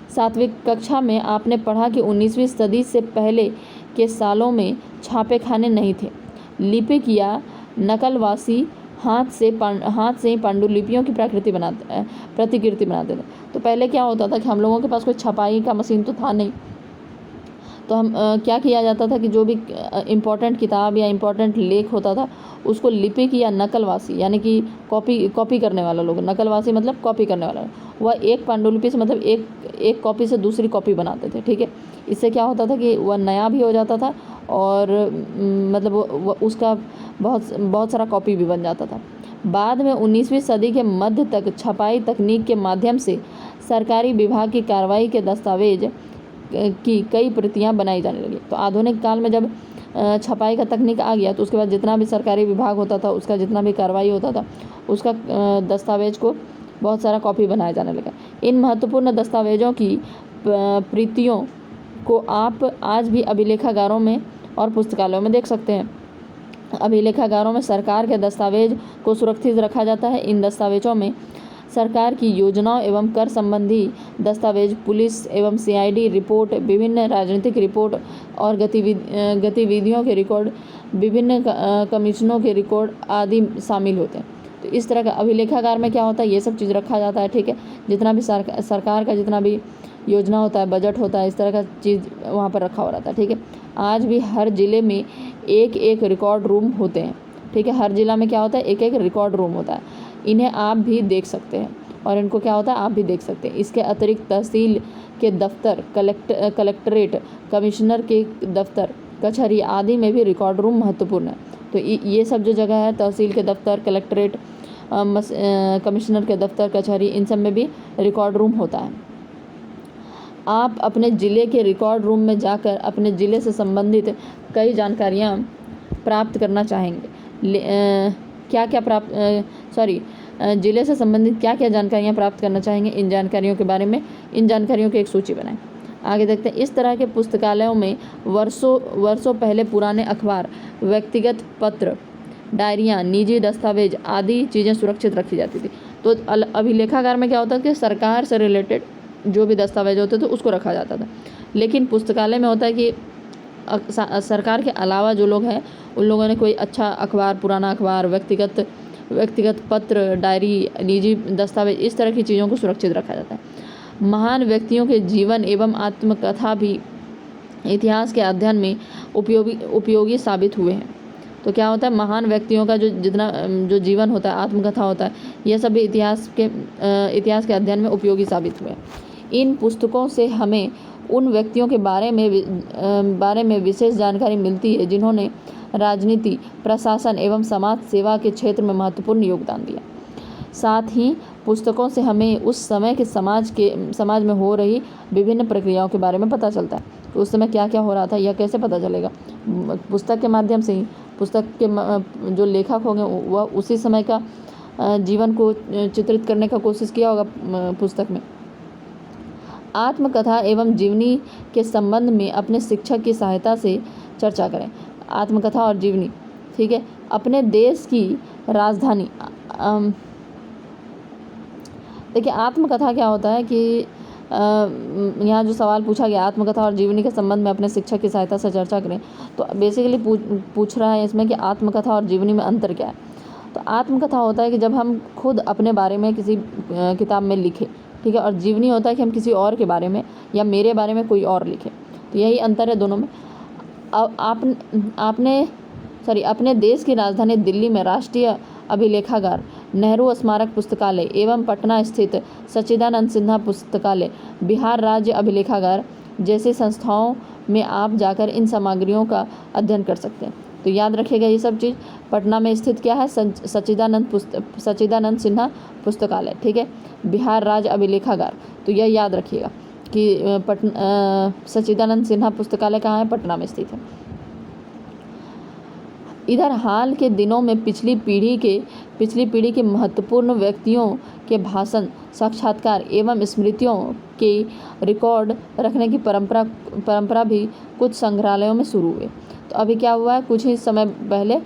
7वीं कक्षा में आपने पढ़ा कि 19वीं सदी से पहले के सालों में छापे खाने नहीं थे। लिपिक या नकलवासी हाथ से ही पांडुलिपियों की प्रतिकृति बनाते थे। तो पहले क्या होता था कि हम लोगों के पास कोई छपाई का मशीन तो था नहीं, तो हम क्या किया जाता था कि जो भी इम्पोर्टेंट किताब या इम्पोर्टेंट लेख होता था उसको लिपिक या नकलवासी, यानी कि कॉपी करने वाला लोग, नकलवासी मतलब कॉपी करने वाला, वह एक पांडुलिपि से मतलब एक कॉपी से दूसरी कॉपी बनाते थे, ठीक है। इससे क्या होता था कि वह नया भी हो जाता था और मतलब उसका बहुत सारा कॉपी भी बन जाता था। बाद में 19वीं सदी के मध्य तक छपाई तकनीक के माध्यम से सरकारी विभाग की कार्रवाई के दस्तावेज की कई प्रतियां बनाई जाने लगी। तो आधुनिक काल में जब छपाई का तकनीक आ गया तो उसके बाद जितना भी सरकारी विभाग होता था, उसका जितना भी कार्रवाई होता था, उसका दस्तावेज को बहुत सारा कॉपी बनाया जाने लगा। इन महत्वपूर्ण दस्तावेजों की प्रतियों को आप आज भी अभिलेखागारों में और पुस्तकालयों में देख सकते हैं। अभिलेखागारों में सरकार के दस्तावेज को सुरक्षित रखा जाता है। इन दस्तावेजों में सरकार की योजनाओं एवं कर संबंधी दस्तावेज, पुलिस एवं CID रिपोर्ट, विभिन्न राजनीतिक रिपोर्ट और गतिविधियों के रिकॉर्ड, विभिन्न कमीशनों के रिकॉर्ड आदि शामिल होते हैं। तो इस तरह का अभिलेखागार में क्या होता है, ये सब चीज़ रखा जाता है। ठीक है, जितना भी सरकार का जितना भी योजना होता है, बजट होता है, इस तरह का चीज़ वहाँ पर रखा हो रहता है। ठीक है, आज भी हर ज़िले में एक एक रिकॉर्ड रूम होते हैं। ठीक है, हर जिला में क्या होता है, एक एक रिकॉर्ड रूम होता है। इन्हें आप भी देख सकते हैं और इनको क्या होता है, आप भी देख सकते हैं। इसके अतिरिक्त तहसील के दफ्तर, कलेक्ट्रेट, कमिश्नर के दफ्तर, कचहरी आदि में भी रिकॉर्ड रूम महत्वपूर्ण है। तो ये सब जो जगह है, तहसील के दफ्तर, कलेक्ट्रेट, कमिश्नर के दफ्तर, कचहरी, इन सब में भी रिकॉर्ड रूम होता है। आप अपने ज़िले के रिकॉर्ड रूम में जाकर अपने ज़िले से संबंधित कई जानकारियाँ प्राप्त करना चाहेंगे। ज़िले से संबंधित क्या क्या जानकारियाँ प्राप्त करना चाहेंगे, इन जानकारियों के बारे में, इन जानकारियों की एक सूची बनाएं। आगे देखते हैं। इस तरह के पुस्तकालयों में वर्षों पहले पुराने अखबार, व्यक्तिगत पत्र, डायरियाँ, निजी दस्तावेज आदि चीज़ें सुरक्षित रखी जाती थी। तो अभिलेखागार में क्या होता है कि सरकार से रिलेटेड जो भी दस्तावेज होते थे उसको रखा जाता था। लेकिन पुस्तकालय में होता है कि सरकार के अलावा जो लोग हैं उन लोगों ने कोई अच्छा अखबार, पुराना अखबार, व्यक्तिगत पत्र, डायरी, निजी दस्तावेज, इस तरह की चीज़ों को सुरक्षित रखा जाता है। महान व्यक्तियों के जीवन एवं आत्मकथा भी इतिहास के अध्ययन में उपयोगी साबित हुए हैं। तो क्या होता है, महान व्यक्तियों का जो जीवन होता है, आत्मकथा होता है, यह सभी इतिहास के अध्ययन में उपयोगी साबित हुए हैं। इन पुस्तकों से हमें उन व्यक्तियों के बारे में विशेष जानकारी मिलती है जिन्होंने राजनीति, प्रशासन एवं समाज सेवा के क्षेत्र में महत्वपूर्ण योगदान दिया। साथ ही पुस्तकों से हमें उस समय के समाज में हो रही विभिन्न प्रक्रियाओं के बारे में पता चलता है। तो उस समय क्या क्या हो रहा था, यह कैसे पता चलेगा, पुस्तक के माध्यम से ही। पुस्तक के जो लेखक होंगे वह उसी समय का जीवन को चित्रित करने का कोशिश किया होगा पुस्तक में। आत्मकथा एवं जीवनी के संबंध में अपने शिक्षक की सहायता से चर्चा करें। आत्मकथा और जीवनी, ठीक है। अपने देश की राजधानी, देखिए आत्मकथा क्या होता है कि यहाँ जो सवाल पूछा गया, आत्मकथा और जीवनी के संबंध में अपने शिक्षक की सहायता से चर्चा करें, तो बेसिकली पूछ रहा है इसमें कि आत्मकथा और जीवनी में अंतर क्या है। तो आत्मकथा होता है कि जब हम खुद अपने बारे में किसी किताब में लिखें, ठीक है, और जीवनी होता है कि हम किसी और के बारे में या मेरे बारे में कोई और लिखे। तो यही अंतर है दोनों में। अपने देश की राजधानी दिल्ली में राष्ट्रीय अभिलेखागार, नेहरू स्मारक पुस्तकालय एवं पटना स्थित सच्चिदानंद सिन्हा पुस्तकालय, बिहार राज्य अभिलेखागार जैसी संस्थाओं में आप जाकर इन सामग्रियों का अध्ययन कर सकते हैं। तो याद रखिएगा ये सब चीज़। पटना में स्थित क्या है, सच्चिदानंद सिन्हा पुस्तकालय, ठीक है, बिहार राज्य अभिलेखागार। तो यह याद रखिएगा कि सच्चिदानंद सिन्हा पुस्तकालय कहाँ है, पटना में स्थित है। इधर हाल के दिनों में पिछली पीढ़ी के महत्वपूर्ण व्यक्तियों के भाषण, साक्षात्कार एवं स्मृतियों के रिकॉर्ड रखने की परंपरा भी कुछ संग्रहालयों में शुरू हुई। तो अभी क्या हुआ है, कुछ ही समय पहले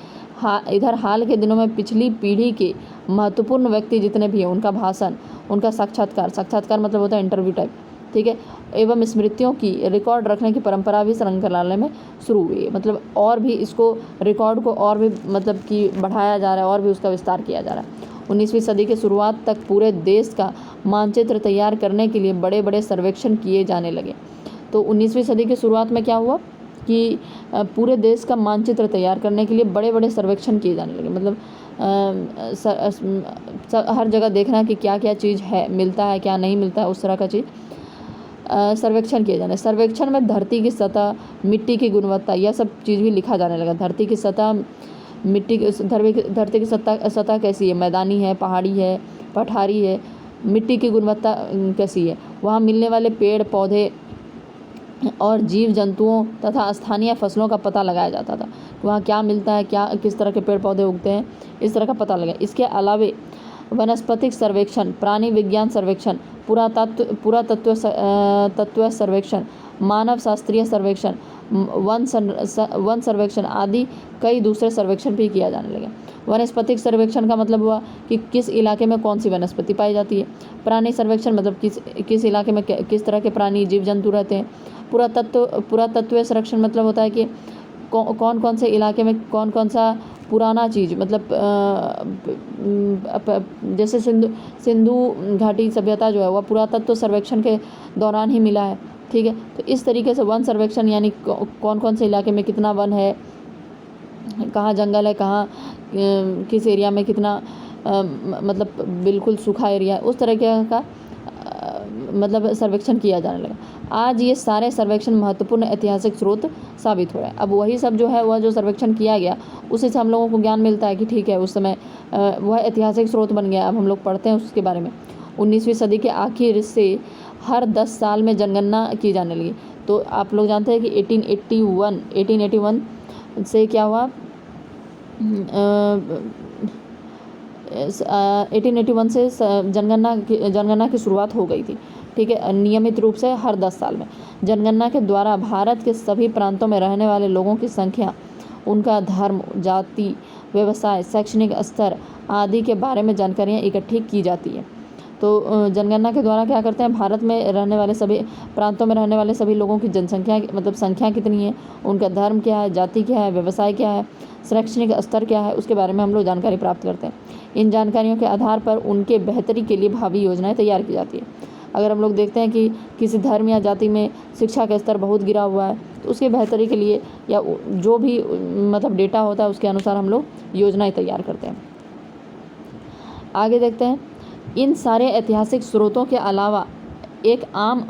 इधर हाल के दिनों में पिछली पीढ़ी के महत्वपूर्ण व्यक्ति जितने भी हैं उनका भाषण, उनका साक्षात्कार मतलब होता है इंटरव्यू टाइप, ठीक है, एवं स्मृतियों की रिकॉर्ड रखने की परंपरा भी संग्रहालय में शुरू हुई है। मतलब और भी इसको रिकॉर्ड को और भी मतलब कि बढ़ाया जा रहा है और भी उसका विस्तार किया जा रहा है। 19वीं सदी के शुरुआत तक पूरे देश का मानचित्र तैयार करने के लिए बड़े बड़े सर्वेक्षण किए जाने लगे। तो 19वीं सदी की शुरुआत में क्या हुआ कि पूरे देश का मानचित्र तैयार करने के लिए बड़े बड़े सर्वेक्षण किए जाने लगे। मतलब हर जगह देखना कि क्या क्या चीज़ है, मिलता है क्या नहीं मिलता है, उस तरह का चीज़ सर्वेक्षण किए जाने। सर्वेक्षण में धरती की सतह, मिट्टी की गुणवत्ता, यह सब चीज़ भी लिखा जाने लगा। धरती की सतह, धरती की सतह कैसी है, मैदानी है, पहाड़ी है, पठारी है, मिट्टी की गुणवत्ता कैसी है, वहाँ मिलने वाले पेड़ पौधे और जीव जंतुओं तथा स्थानीय फसलों का पता लगाया जाता था। वहाँ क्या मिलता है, क्या किस तरह के पेड़ पौधे उगते हैं, इस तरह का पता लगा। इसके अलावे वनस्पतिक सर्वेक्षण, प्राणी विज्ञान सर्वेक्षण, पुरातत्व सर्वेक्षण मानव शास्त्रीय सर्वेक्षण, वन सर्वेक्षण आदि कई दूसरे सर्वेक्षण भी किया जाने लगे। वनस्पतिक सर्वेक्षण का मतलब हुआ कि किस इलाके में कौन सी वनस्पति पाई जाती है। प्राणी सर्वेक्षण मतलब किस इलाके में किस तरह के प्राणी जीव जंतु रहते हैं। पुरातत्व संरक्षण मतलब होता है कि कौन कौन से इलाके में कौन कौन सा पुराना चीज़, मतलब जैसे सिंधु घाटी सभ्यता जो है वह पुरातत्व सर्वेक्षण के दौरान ही मिला है। ठीक है, तो इस तरीके से वन सर्वेक्षण यानी कौन कौन से इलाके में कितना वन है, कहाँ जंगल है, कहाँ किस एरिया में कितना मतलब बिल्कुल सूखा एरिया है, उस तरह का मतलब सर्वेक्षण किया जाने लगा। आज ये सारे सर्वेक्षण महत्वपूर्ण ऐतिहासिक स्रोत साबित हो रहे हैं। अब वही सब जो है वह जो सर्वेक्षण किया गया उसी से हम लोगों को ज्ञान मिलता है कि ठीक है उस समय वह ऐतिहासिक स्रोत बन गया। अब हम लोग पढ़ते हैं उसके बारे में। 19वीं सदी के आखिर से हर 10 साल में जनगणना की जाने लगी। तो आप लोग जानते हैं कि 1881 से क्या हुआ, 1881 से जनगणना की शुरुआत हो गई थी। ठीक है, नियमित रूप से हर 10 साल में। जनगणना के द्वारा भारत के सभी प्रांतों में रहने वाले लोगों की संख्या, उनका धर्म, जाति, व्यवसाय, शैक्षणिक स्तर आदि के बारे में जानकारियाँ इकट्ठी की जाती है। तो जनगणना के द्वारा क्या करते हैं, भारत में रहने वाले सभी प्रांतों में रहने वाले सभी लोगों की जनसंख्या मतलब संख्या कितनी है, उनका धर्म क्या है, जाति क्या है, व्यवसाय क्या है, शैक्षणिक स्तर क्या है, उसके बारे में हम लोग जानकारी प्राप्त करते हैं। इन जानकारियों के आधार पर उनके बेहतरी के लिए भावी योजनाएं तैयार की जाती है। अगर हम लोग देखते हैं कि किसी धर्म या जाति में शिक्षा का स्तर बहुत गिरा हुआ है तो उसकी बेहतरी के लिए या जो भी मतलब डेटा होता है उसके अनुसार हम लोग योजनाएं तैयार करते हैं। आगे देखते हैं, इन सारे ऐतिहासिक स्रोतों के अलावा एक आम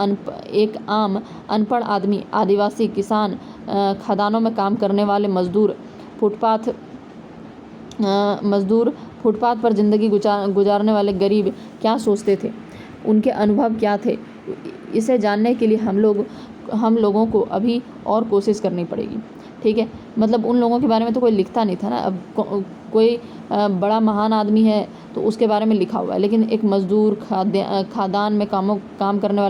अनपढ़ आदमी, आदिवासी, किसान, खदानों में काम करने वाले मजदूर, फुटपाथ पर ज़िंदगी गुजारने वाले गरीब क्या सोचते थे, उनके अनुभव क्या थे, इसे जानने के लिए हम लोगों को अभी और कोशिश करनी पड़ेगी। ठीक है, मतलब उन लोगों के बारे में तो कोई लिखता नहीं था ना। अब कोई बड़ा महान आदमी है तो उसके बारे में लिखा हुआ है, लेकिन एक मजदूर, खदानों में काम करने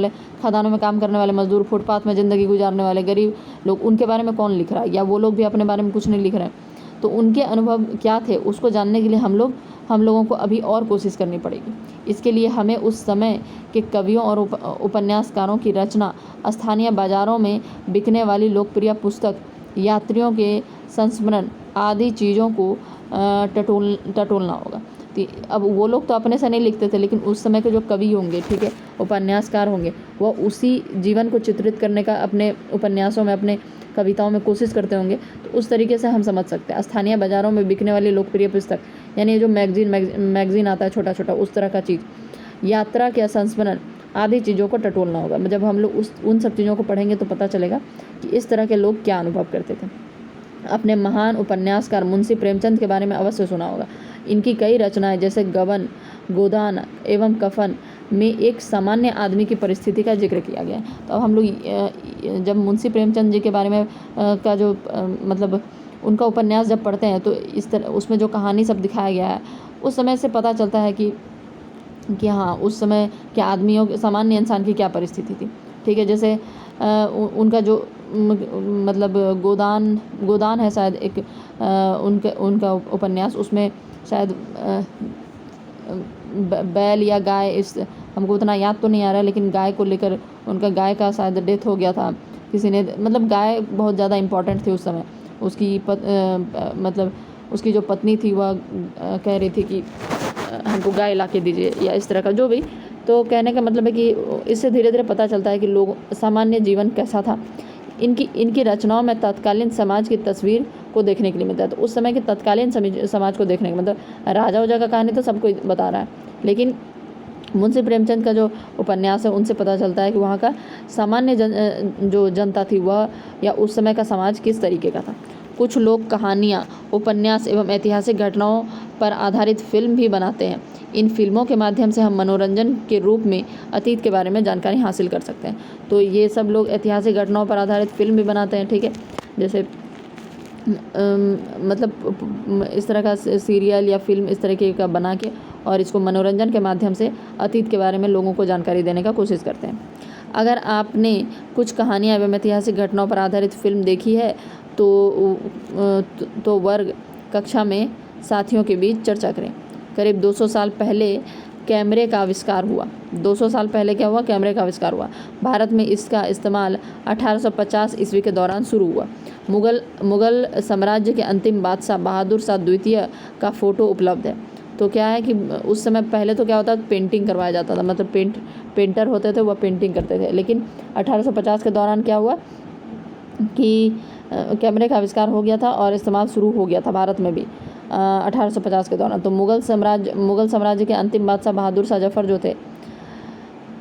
वाले मजदूर, फुटपाथ में ज़िंदगी गुजारने वाले गरीब लोग, उनके बारे में कौन लिख रहा है, या वो लोग भी अपने बारे में कुछ नहीं लिख रहे हैं। तो उनके अनुभव क्या थे उसको जानने के लिए हम लोगों को अभी और कोशिश करनी पड़ेगी। इसके लिए हमें उस समय के कवियों और उपन्यासकारों की रचना, स्थानीय बाज़ारों में बिकने वाली लोकप्रिय पुस्तक, यात्रियों के संस्मरण आदि चीज़ों को टटोलना होगा। अब वो लोग तो अपने से नहीं लिखते थे, लेकिन उस समय के जो कवि होंगे, ठीक है, उपन्यासकार होंगे, वो उसी जीवन को चित्रित करने का अपने उपन्यासों में, अपने कविताओं में कोशिश करते होंगे। तो उस तरीके से हम समझ सकते हैं। स्थानीय बाज़ारों में बिकने वाली लोकप्रिय पुस्तक यानी जो मैगजीन आता है छोटा छोटा, उस तरह का चीज़, यात्रा के संस्मरण आदि चीज़ों को टटोलना होगा। जब हम लोग उन सब चीज़ों को पढ़ेंगे तो पता चलेगा कि इस तरह के लोग क्या अनुभव करते थे। अपने महान उपन्यासकार मुंशी प्रेमचंद के बारे में अवश्य सुना होगा। इनकी कई रचनाएं जैसे गबन, गोदान एवं कफन में एक सामान्य आदमी की परिस्थिति का जिक्र किया गया है। तो अब हम लोग जब मुंशी प्रेमचंद जी के बारे में का जो मतलब उनका उपन्यास जब पढ़ते हैं तो इस तरह उसमें जो कहानी सब दिखाया गया है उस समय से पता चलता है कि हाँ उस समय के आदमियों, सामान्य इंसान की क्या परिस्थिति थी। ठीक है, जैसे उनका जो मतलब गोदान है शायद एक उनका उपन्यास, उसमें शायद बैल या गाय, इस हमको उतना याद तो नहीं आ रहा है, लेकिन गाय को लेकर उनका गाय का शायद डेथ हो गया था किसी ने, मतलब गाय बहुत ज़्यादा इम्पोर्टेंट थी उस समय। उसकी मतलब उसकी जो पत्नी थी वह कह रही थी कि हमको गाय ला के दीजिए या इस तरह का जो भी। तो कहने का मतलब है कि इससे धीरे धीरे पता चलता है कि लोग सामान्य जीवन कैसा था। इनकी रचनाओं में तत्कालीन समाज की तस्वीर को देखने के लिए मिलता है। तो उस समय के तत्कालीन समाज को देखने का मतलब राजा उजा का कहानी तो सबको बता रहा है, लेकिन मुंशी प्रेमचंद का जो उपन्यास है उनसे पता चलता है कि वहाँ का सामान्य जो जनता थी वह या उस समय का समाज किस तरीके का था। कुछ लोग कहानियाँ, उपन्यास एवं ऐतिहासिक घटनाओं पर आधारित फिल्म भी बनाते हैं। इन फिल्मों के माध्यम से हम मनोरंजन के रूप में अतीत के बारे में जानकारी हासिल कर सकते हैं। तो ये सब लोग ऐतिहासिक घटनाओं पर आधारित फिल्म भी बनाते हैं। ठीक है, जैसे मतलब इस तरह का सीरियल या फिल्म इस तरीके का बना के और इसको मनोरंजन के माध्यम से अतीत के बारे में लोगों को जानकारी देने का कोशिश करते हैं। अगर आपने कुछ कहानियाँ एवं ऐतिहासिक घटनाओं पर आधारित फिल्म देखी है तो वर्ग कक्षा में साथियों के बीच चर्चा करें। करीब 200 साल पहले कैमरे का आविष्कार हुआ। 200 साल पहले क्या हुआ? कैमरे का आविष्कार हुआ। भारत में इसका इस्तेमाल 1850 ईस्वी के दौरान शुरू हुआ। मुगल साम्राज्य के अंतिम बादशाह बहादुर शाह द्वितीय का फ़ोटो उपलब्ध है। तो क्या है कि उस समय पहले तो क्या होता था, पेंटिंग करवाया जाता था, मतलब पेंटर होते थे, वह पेंटिंग करते थे। लेकिन 1850 के दौरान क्या हुआ कि कैमरे का आविष्कार हो गया था और इस्तेमाल शुरू हो गया था भारत में भी 1850 के दौरान। तो मुगल साम्राज्य के अंतिम बादशाह बहादुर शाह जफर जो थे,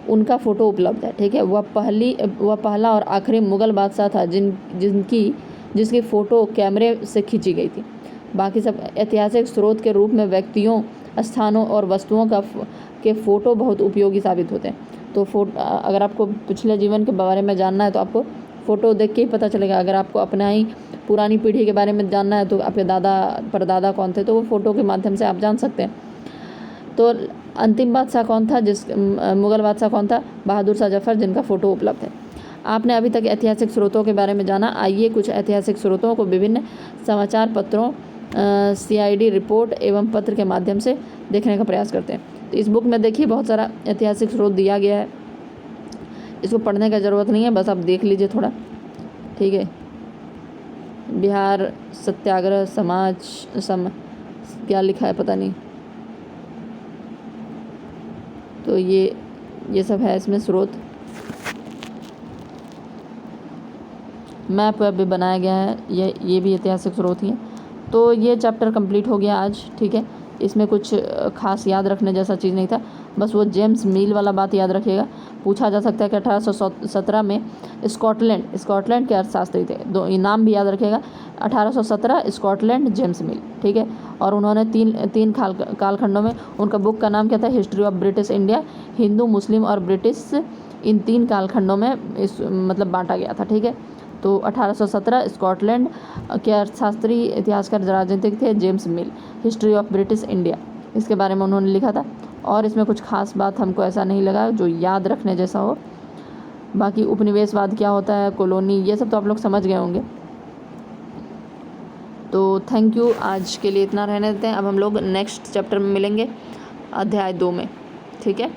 उनका फ़ोटो उपलब्ध है। ठीक है, वह पहला और आखिरी मुगल बादशाह था जिसकी फ़ोटो कैमरे से खींची गई थी। बाकी सब ऐतिहासिक स्रोत के रूप में व्यक्तियों, स्थानों और वस्तुओं के फ़ोटो बहुत उपयोगी साबित होते हैं। तो अगर आपको पिछले जीवन के बारे में जानना है तो आपको फ़ोटो देख के ही पता चलेगा। अगर आपको अपना ही पुरानी पीढ़ी के बारे में जानना है तो आपके दादा परदादा कौन थे, तो वो फ़ोटो के माध्यम से आप जान सकते हैं। तो अंतिम बादशाह कौन था? मुगल बादशाह कौन था? बहादुर शाह जफर, जिनका फ़ोटो उपलब्ध है। आपने अभी तक ऐतिहासिक स्रोतों के बारे में जाना। आइए कुछ ऐतिहासिक स्रोतों को विभिन्न समाचार पत्रों, CID रिपोर्ट एवं पत्र के माध्यम से देखने का प्रयास करते हैं। तो इस बुक में देखिए बहुत सारा ऐतिहासिक स्रोत दिया गया है। इसको पढ़ने का ज़रूरत नहीं है, बस आप देख लीजिए थोड़ा। ठीक है, बिहार सत्याग्रह क्या लिखा है पता नहीं। तो ये सब है इसमें स्रोत। मैप भी बनाया गया है, ये भी ऐतिहासिक स्रोत ही है। तो ये चैप्टर कंप्लीट हो गया आज। ठीक है, इसमें कुछ खास याद रखने जैसा चीज़ नहीं था, बस वो जेम्स मिल वाला बात याद रखिएगा। पूछा जा सकता है कि 1817 में स्कॉटलैंड के अर्थशास्त्री थे। दो नाम भी याद रखिएगा, 1817 स्कॉटलैंड, जेम्स मिल। ठीक है, और उन्होंने तीन कालखंडों में, उनका बुक का नाम क्या था? History of British India. हिंदू, मुस्लिम और ब्रिटिश, इन 3 कालखंडों में मतलब बांटा गया था। ठीक है, तो 1817 स्कॉटलैंड के अर्थशास्त्री, इतिहासकार, राजनीतिक थे James mill. History of British India, इसके बारे में उन्होंने लिखा था। और इसमें कुछ खास बात हमको ऐसा नहीं लगा जो याद रखने जैसा हो। बाकी उपनिवेशवाद क्या होता है, कॉलोनी, ये सब तो आप लोग समझ गए होंगे। तो थैंक यू, आज के लिए इतना रहने देते हैं। अब हम लोग नेक्स्ट चैप्टर में मिलेंगे, अध्याय 2 में। ठीक है।